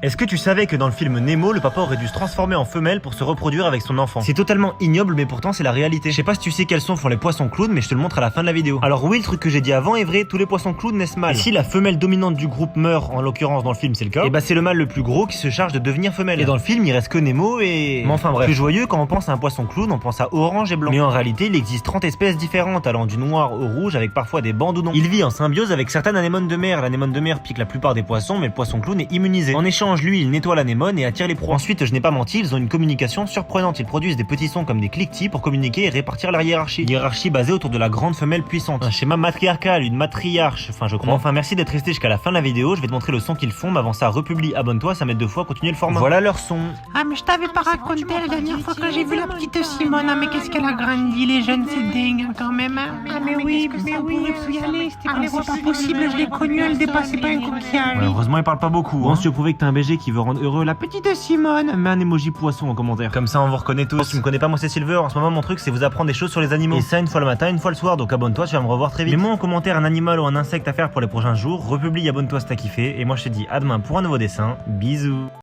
Est-ce que tu savais que dans le film Nemo, le papa aurait dû se transformer en femelle pour se reproduire avec son enfant? C'est totalement ignoble, mais pourtant c'est la réalité. Je sais pas si tu sais quels sons font les poissons clowns, mais je te le montre à la fin de la vidéo. Alors oui, le truc que j'ai dit avant est vrai, tous les poissons clowns naissent mâles. Et si la femelle dominante du groupe meurt, en l'occurrence dans le film c'est le cas, et bah c'est le mâle le plus gros qui se charge de devenir femelle. Et dans le film il reste que Nemo et... Mais enfin bref. Plus joyeux, quand on pense à un poisson clown, on pense à orange et blanc. Mais en réalité, il existe 30 espèces différentes, allant du noir au rouge avec parfois des bandes ou non. Il vit en symbiose avec certaines anémones de mer. L'anémone de mer pique la plupart des poissons, mais le poisson clown est immunisé. En échange, lui, il nettoie l'anémone et attire les proies. Ensuite, je n'ai pas menti, ils ont une communication surprenante. Ils produisent des petits sons comme des cliquetis pour communiquer et répartir leur hiérarchie. Hiérarchie basée autour de la grande femelle puissante. Un schéma matriarcal, une matriarche, enfin je crois. Enfin merci d'être resté jusqu'à la fin de la vidéo, je vais te montrer le son qu'ils font, mais avant ça, republie, abonne-toi, ça m'aide 2 fois à continuer le format. Voilà leur son. Ah mais je t'avais pas raconté la dernière fois que j'ai vu la petite Simone, ah mais qu'est-ce qu'elle a grandi, les jeunes c'est dingue quand même. Ah mais oui, mais oui, il faut y aller, c'est pas possible, je l'ai connue, elle dépassait pas un coquillage. Ouais, heureusement il parle pas beaucoup. Bon, si tu prouver que t'es un BG qui veut rendre heureux la petite Simone, mets un emoji poisson en commentaire. Comme ça on vous reconnaît tous. Si tu me connais pas, moi c'est Silver, en ce moment mon truc c'est vous apprendre des choses sur les animaux. Et ça une fois le matin, une fois le soir, donc abonne-toi, tu vas me revoir très vite. Mets-moi en commentaire un animal ou un insecte à faire pour les prochains jours, republie, abonne-toi si t'as kiffé, et moi je te dis à demain pour un nouveau dessin, bisous.